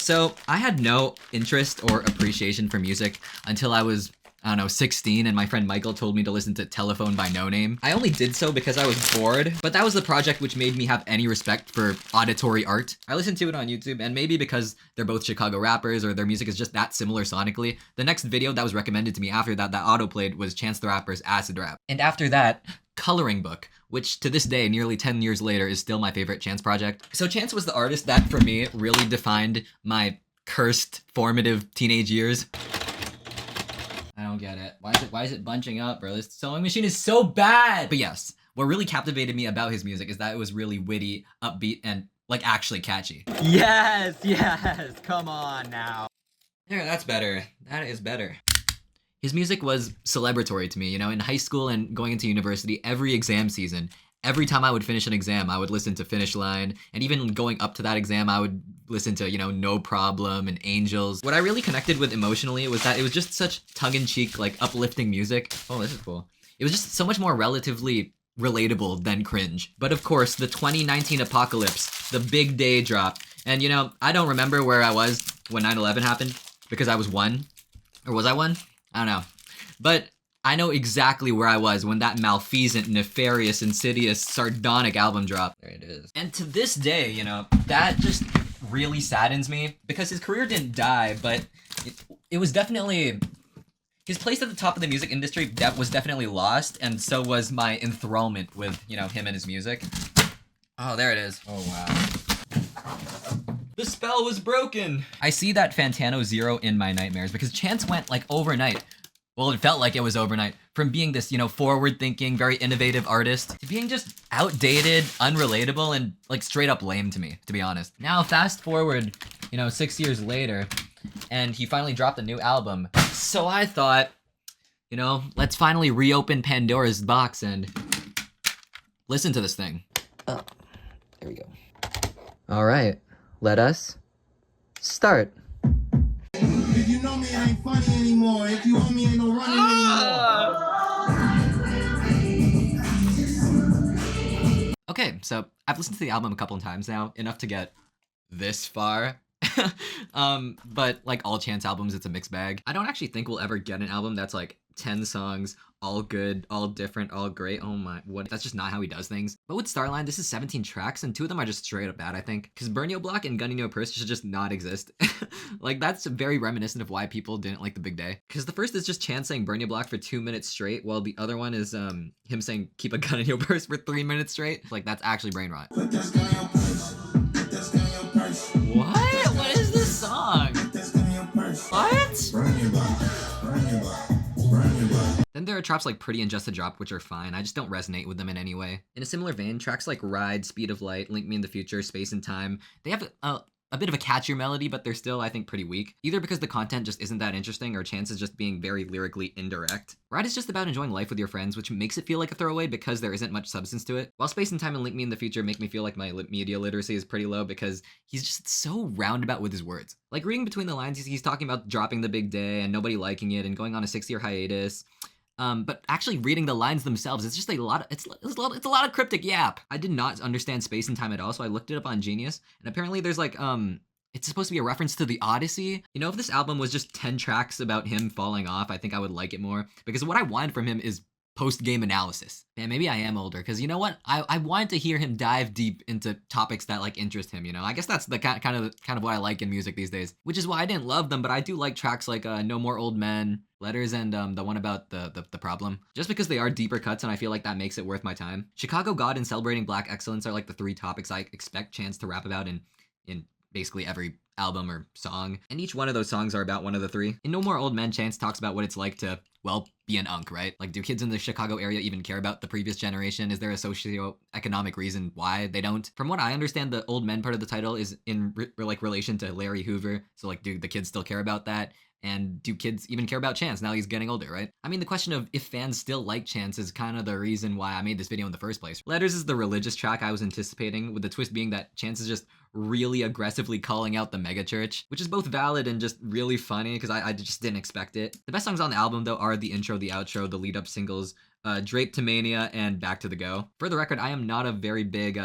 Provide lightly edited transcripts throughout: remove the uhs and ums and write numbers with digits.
So I had no interest or appreciation for music until I was, I don't know, 16, and my friend Michael told me to listen to Telephone by No Name. I only did so because I was bored, but that was the project which made me have any respect for auditory art. I listened to it on YouTube, and maybe because they're both Chicago rappers or their music is just that similar sonically, the next video that was recommended to me after that auto-played was Chance the Rapper's Acid Rap. And after that, Coloring Book, which to this day, nearly 10 years later, is still my favorite Chance project. So Chance was the artist that, for me, really defined my cursed formative teenage years. I don't get it. Why is it bunching up, bro? This sewing machine is so bad! But yes, what really captivated me about his music is that it was really witty, upbeat, and, like, actually catchy. Yes! Come on now. There, that's better. That is better. His music was celebratory to me, you know, in high school and going into university, every exam season, every time I would finish an exam, I would listen to Finish Line, and even going up to that exam, I would listen to, you know, No Problem and Angels. What I really connected with emotionally was that it was just such tongue-in-cheek, like, uplifting music. Oh, this is cool. It was just so much more relatively relatable than cringe. But of course, the 2019 apocalypse, the big day drop, and you know, I don't remember where I was when 9/11 happened, because I was 1. Or was I 1? I don't know. But I know exactly where I was when that malfeasant, nefarious, insidious, sardonic album dropped. There it is. And to this day, you know, that just really saddens me because his career didn't die, but it was definitely... His place at the top of the music industry was definitely lost, and so was my enthrallment with, you know, him and his music. Oh, there it is. Oh, wow. The spell was broken! I see that Fantano Zero in my nightmares because Chance went, like, overnight. Well, it felt like it was overnight. From being this, you know, forward-thinking, very innovative artist to being just outdated, unrelatable, and, like, straight up lame to me, to be honest. Now, fast forward, you know, 6 years later, and he finally dropped a new album. So I thought, you know, let's finally reopen Pandora's box and listen to this thing. Oh, there we go. All right, let us start. If you know me, it ain't funny anymore. If you owe me, ain't no running anymore. Okay, so I've listened to the album a couple of times now, enough to get this far. But like all Chance albums, it's a mixed bag. I don't actually think we'll ever get an album that's like 10 songs, all good, all different, all great. Oh my, what? That's just not how he does things. But with Starline, this is 17 tracks, and 2 of them are just straight up bad, I think. Because Burn Your Block and Gun in Your Purse should just not exist. Like, that's very reminiscent of why people didn't like The Big Day. Because the first is just Chance saying Burn Your Block for 2 minutes straight, while the other one is him saying Keep a Gun in Your Purse for 3 minutes straight. Like, that's actually brain rot. Put that gun in your purse. Put that gun in your purse. What? What is this song? Put that gun in your purse. What? Burn your block. Burn your block. Burn your block. Then there are tracks like Pretty and Just a Drop, which are fine. I just don't resonate with them in any way. In a similar vein, tracks like Ride, Speed of Light, Link Me in the Future, Space and Time, they have a bit of a catchier melody, but they're still, I think, pretty weak. Either because the content just isn't that interesting, or Chance is just being very lyrically indirect. Ride is just about enjoying life with your friends, which makes it feel like a throwaway because there isn't much substance to it. While Space and Time and Link Me in the Future make me feel like my media literacy is pretty low because he's just so roundabout with his words. Like, reading between the lines, he's talking about dropping the big day and nobody liking it and going on a 6-year hiatus. But actually reading the lines themselves, it's just a lot of cryptic yap. I did not understand Space and Time at all, so I looked it up on Genius, and apparently there's like, it's supposed to be a reference to the Odyssey. You know, if this album was just 10 tracks about him falling off, I think I would like it more, because what I wanted from him is post-game analysis. Man, maybe I am older, because you know what? I wanted to hear him dive deep into topics that, like, interest him, you know? I guess that's the kind of what I like in music these days, which is why I didn't love them, but I do like tracks like No More Old Men, Letters, and the one about the problem. Just because they are deeper cuts, and I feel like that makes it worth my time. Chicago God and Celebrating Black Excellence are like the 3 topics I expect Chance to rap about in basically every album or song, and each one of those songs are about one of the 3. In No More Old Men, Chance talks about what it's like to, well, be an unk, right? Like, do kids in the Chicago area even care about the previous generation? Is there a socio-economic reason why they don't? From what I understand, the old men part of the title is in relation to Larry Hoover, so like, do the kids still care about that? And do kids even care about Chance now he's getting older, right? I mean, the question of if fans still like Chance is kind of the reason why I made this video in the first place. Letters is the religious track I was anticipating, with the twist being that Chance is just really aggressively calling out the megachurch, which is both valid and just really funny because I just didn't expect it. The best songs on the album, though, are the intro, the outro, the lead-up singles, Drapetomania, and Back to the Go. For the record, I am not a very big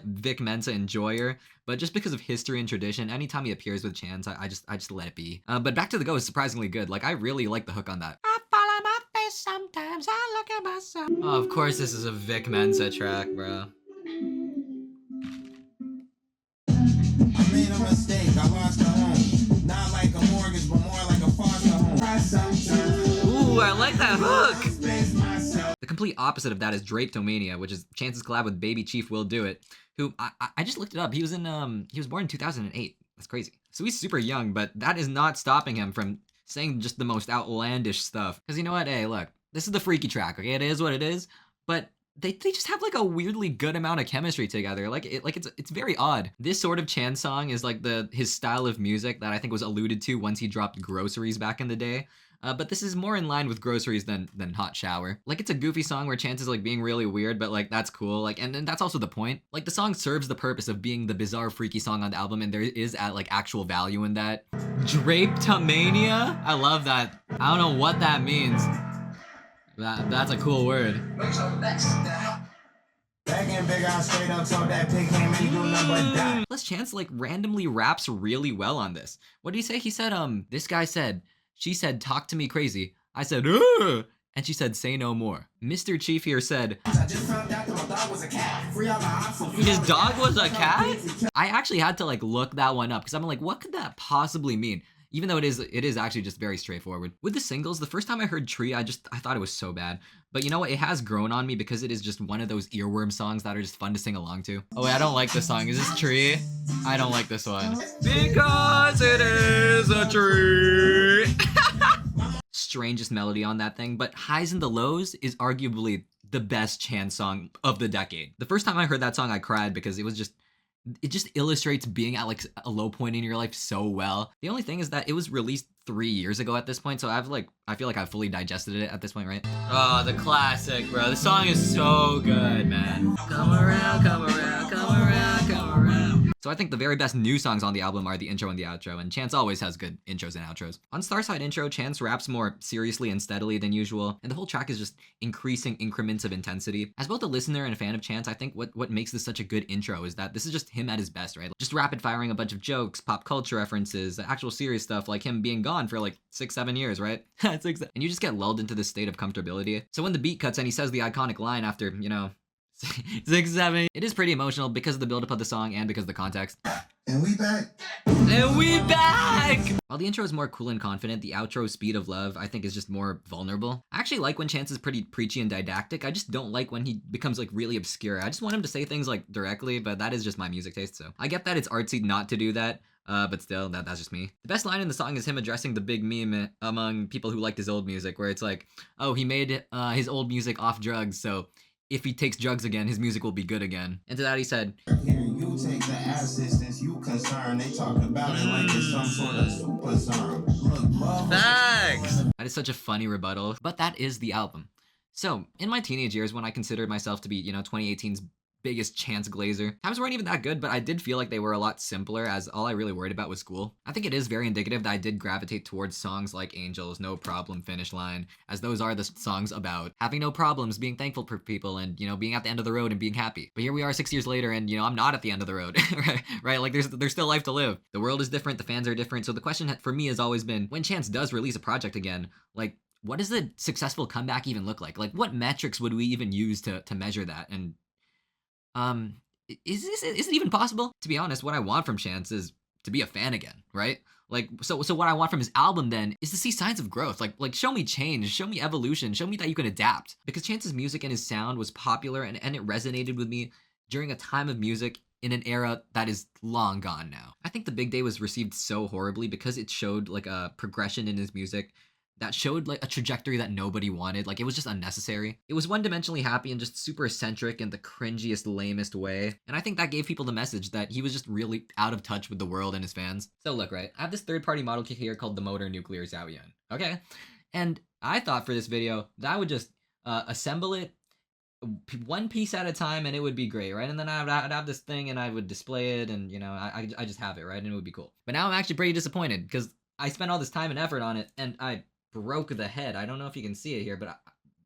Vic Mensa enjoyer, but just because of history and tradition, anytime he appears with Chance, I just let it be. But Back to the Go is surprisingly good. Like, I really like the hook on that. I fall on my face sometimes, I look at myself. Oh, of course this is a Vic Mensa track, bro. I made a mistake, I lost a home. Not like a mortgage, but more like a foster home. Ooh, I like that hook! The complete opposite of that is Drapetomania, which is Chance's collab with Baby Chief Will Do It, who I just looked it up. He was born in 2008. That's crazy. So he's super young, but that is not stopping him from saying just the most outlandish stuff. Because you know what? Hey, look, this is the freaky track, okay? It is what it is, but they just have like a weirdly good amount of chemistry together. It's very odd. This sort of Chance song is like his style of music that I think was alluded to once he dropped Groceries back in the day. But this is more in line with Groceries than Hot Shower. Like, it's a goofy song where Chance is like being really weird, but like that's cool. Like, and that's also the point. Like, the song serves the purpose of being the bizarre, freaky song on the album, and there is like actual value in that. Drapetomania? I love that. I don't know what that means. That's a cool word. Plus, Chance like randomly raps really well on this. What did he say? He said, this guy said, she said, talk to me crazy. I said, ugh! And she said, say no more. Mr. Chief here said, I just found out that my dog was a cat. His dog was a cat? I actually had to like look that one up because I'm like, what could that possibly mean? Even though it is actually just very straightforward. With the singles, the first time I heard Tree, I thought it was so bad. But you know what? It has grown on me because it is just one of those earworm songs that are just fun to sing along to. Oh wait, I don't like this song. Is this Tree? I don't like this one. Because it is a tree. Strangest melody on that thing, but Highs and the Lows is arguably the best Chance song of the decade. The first time I heard that song, I cried because it just illustrates being at like a low point in your life so well. The only thing is that it was released 3 years ago at this point, so I feel like I've fully digested it at this point, right? Oh, the classic, bro. The song is so good, man. Come around, come around, come around, come around. So I think the very best new songs on the album are the intro and the outro, and Chance always has good intros and outros. On Starside intro, Chance raps more seriously and steadily than usual, and the whole track is just increasing increments of intensity. As both a listener and a fan of Chance, I think what makes this such a good intro is that this is just him at his best, right? Just rapid firing a bunch of jokes, pop culture references, actual serious stuff, like him being gone for like 6-7 years, right? And you just get lulled into this state of comfortability. So when the beat cuts and he says the iconic line after, 6-7, it is pretty emotional because of the buildup of the song and because of the context. And we back. And we back! While the intro is more cool and confident, the outro, Speed of Love, I think is just more vulnerable. I actually like when Chance is pretty preachy and didactic. I just don't like when he becomes like really obscure. I just want him to say things like directly, but that is just my music taste, so. I get that it's artsy not to do that, but still, that's just me. The best line in the song is him addressing the big meme among people who liked his old music, where it's like, oh, he made his old music off drugs, so if he takes drugs again, his music will be good again. And to that he said, You take the assistance, you concerned. They talk about it like it's some sort of super song. Look, facts! That is such a funny rebuttal, but that is the album. So, in my teenage years when I considered myself to be, 2018's biggest Chance glazer, times weren't even that good, but I did feel like they were a lot simpler as all I really worried about was school. I think it is very indicative that I did gravitate towards songs like Angels, No Problem, Finish Line, as those are the songs about having no problems, being thankful for people, and, being at the end of the road and being happy. But here we are 6 years later and, I'm not at the end of the road, right? Like, there's still life to live. The world is different, the fans are different, so the question for me has always been, when Chance does release a project again, like, what does the successful comeback even look like? Like, what metrics would we even use to measure that? And is it even possible? To be honest, what I want from Chance is to be a fan again, right? Like, so what I want from his album then is to see signs of growth. Like show me change, show me evolution, show me that you can adapt. Because Chance's music and his sound was popular and it resonated with me during a time of music in an era that is long gone now. I think The Big Day was received so horribly because it showed like a progression in his music that showed like a trajectory that nobody wanted. Like, it was just unnecessary. It was one-dimensionally happy and just super eccentric in the cringiest, lamest way. And I think that gave people the message that he was just really out of touch with the world and his fans. So look, right, I have this third-party model kit here called the Motor Nuclear Zhao, okay? And I thought for this video that I would just assemble it one piece at a time and it would be great, right? And then I'd have this thing and I would display it and, I just have it, right? And it would be cool. But now I'm actually pretty disappointed because I spent all this time and effort on it and I broke the head. I don't know if you can see it here, but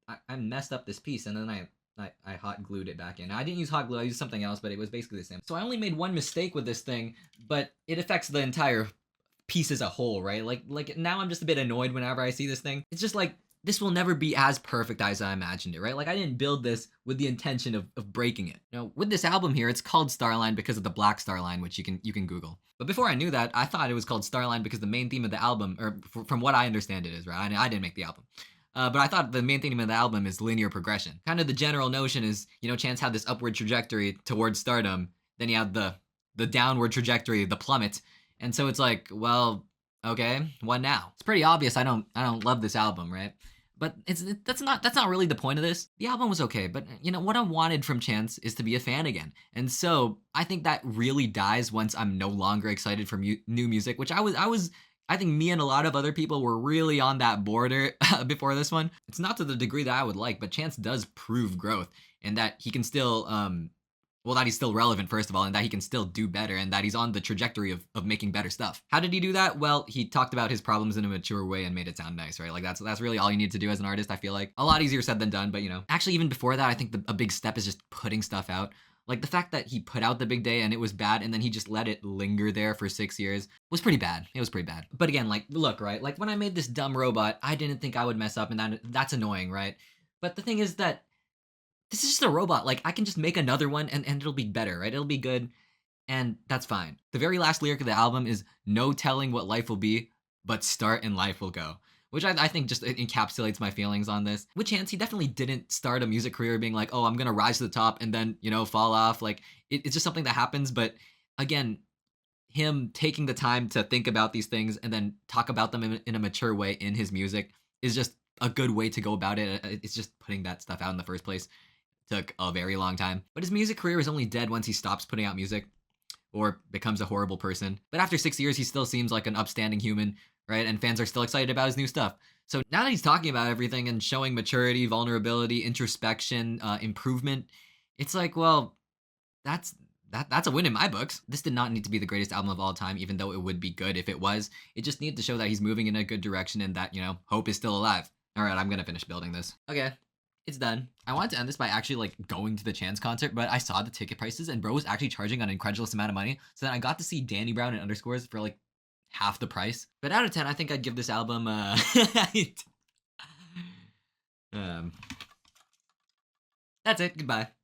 I messed up this piece and then I hot glued it back in. I didn't use hot glue, I used something else, but it was basically the same. So I only made one mistake with this thing, but it affects the entire piece as a whole, right? Like now I'm just a bit annoyed whenever I see this thing. It's just like, this will never be as perfect as I imagined it, right? Like I didn't build this with the intention of breaking it. Now with this album here, it's called Starline because of the black Starline, which you can Google. But before I knew that, I thought it was called Starline because the main theme of the album, or from what I understand it is, right? I didn't make the album. But I thought the main theme of the album is linear progression. Kind of the general notion is, you know, Chance had this upward trajectory towards stardom, then he had the downward trajectory, the plummet, and so it's like, well, okay, what now? It's pretty obvious I don't love this album, right? But that's not really the point of this. The album was okay, but you know what I wanted from Chance is to be a fan again, and so I think that really dies once I'm no longer excited for new music, which I think me and a lot of other people were really on that border before this one. It's not to the degree that I would like, but Chance does prove growth and that he can still well, that he's still relevant, first of all, and that he can still do better, and that he's on the trajectory of making better stuff. How did he do that? Well, he talked about his problems in a mature way and made it sound nice, right? Like, that's really all you need to do as an artist, I feel like. A lot easier said than done, but, you know. Actually, even before that, I think a big step is just putting stuff out. Like, the fact that he put out The Big Day and it was bad, and then he just let it linger there for 6 years was pretty bad. It was pretty bad. But again, like, look, right? Like, when I made this dumb robot, I didn't think I would mess up, and that's annoying, right? But the thing is that this is just a robot. Like, I can just make another one and it'll be better, right? It'll be good, and that's fine. The very last lyric of the album is no telling what life will be, but start and life will go. Which I think just encapsulates my feelings on this. With Chance, he definitely didn't start a music career being like, oh, I'm gonna rise to the top and then, you know, fall off. Like, it's just something that happens, but again, him taking the time to think about these things and then talk about them in a mature way in his music is just a good way to go about it. It's just putting that stuff out in the first place took a very long time. But his music career is only dead once he stops putting out music or becomes a horrible person. But after 6 years, he still seems like an upstanding human, right? And fans are still excited about his new stuff. So now that he's talking about everything and showing maturity, vulnerability, introspection, improvement, it's like, well, that's a win in my books. This did not need to be the greatest album of all time, even though it would be good if it was. It just needed to show that he's moving in a good direction and that, you know, hope is still alive. All right, I'm gonna finish building this. Okay, it's done. I wanted to end this by actually like going to the Chance concert, but I saw the ticket prices and bro was actually charging an incredulous amount of money. So then I got to see Danny Brown and Underscores for like half the price. But out of 10, I think I'd give this album that's it. Goodbye.